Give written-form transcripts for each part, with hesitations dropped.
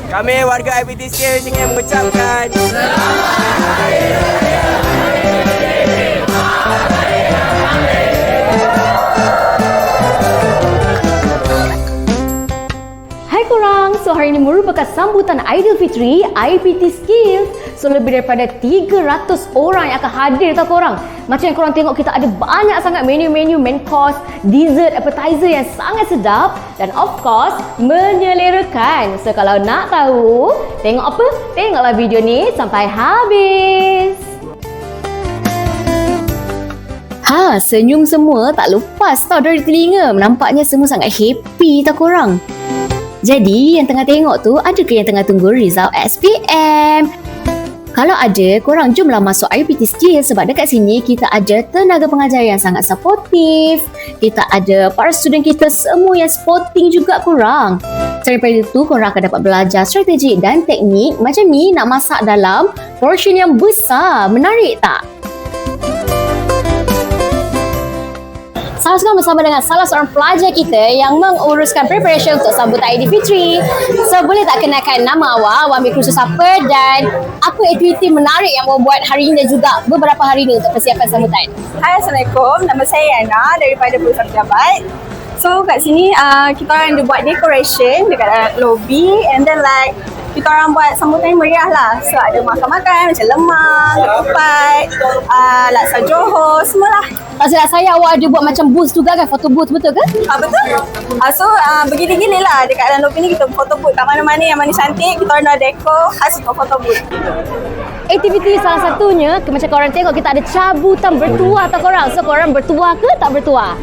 Kami warga IPTSkills ingin mengucapkan Hai korang, so hari ini merupakan sambutan Aidilfitri IPTSkills. So lebih daripada 300 orang yang akan hadir tau korang. Macam yang korang tengok, kita ada banyak sangat menu-menu main course, dessert, appetizer yang sangat sedap dan of course menyelerakan. So kalau nak tahu, tengok apa? Tengoklah video ni sampai habis. Senyum semua tak lepas tau dari telinga. Nampaknya semua sangat happy tau korang. Jadi yang tengah tengok tu, ada ke yang tengah tunggu result SPM? Kalau ada, korang jomlah masuk IPTSkills sebab dekat sini kita ada tenaga pengajar yang sangat supportive. Kita ada para student kita semua yang supporting juga korang. Selain daripada itu, korang akan dapat belajar strategi dan teknik macam ni nak masak dalam portion yang besar. Menarik tak? Sekarang bersama dengan salah seorang pelajar kita yang menguruskan preparation untuk sambutan Aidilfitri. So boleh tak kenalkan nama awak ambil kursus apa dan apa aktiviti menarik yang awak buat hari ini dan juga beberapa hari ini untuk persiapan sambutan? Hai, Assalamualaikum. Nama saya Yana daripada Pengurusan Pentadbiran. So kat sini kita orang ada buat decoration dekat lobby and then like kita orang buat sambutan yang meriah lah. So ada makan-makan macam lemang, ketupat, laksa Johor, semualah. Tak silap saya, awak ada buat macam booth juga kan? Photobooth, betul ke? Betul. So begini-gini lah dekat dalam lobby ni kita photobooth kat mana-mana yang mana cantik. Kita orang dah dekor khas untuk photobooth. Aktiviti salah satunya, macam korang tengok kita ada cabutan bertuah tau korang. So korang bertuah ke tak bertuah?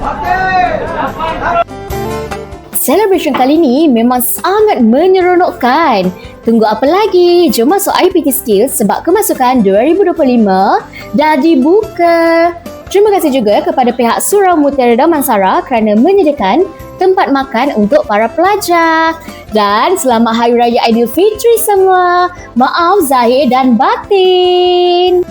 Celebration kali ni memang sangat menyeronokkan. Tunggu apa lagi? Jom masuk IPTSkills sebab kemasukan 2025 dah dibuka. Terima kasih juga kepada pihak Surau Mutiara Damansara kerana menyediakan tempat makan untuk para pelajar. Dan selamat Hari Raya Aidilfitri semua. Maaf zahir dan batin.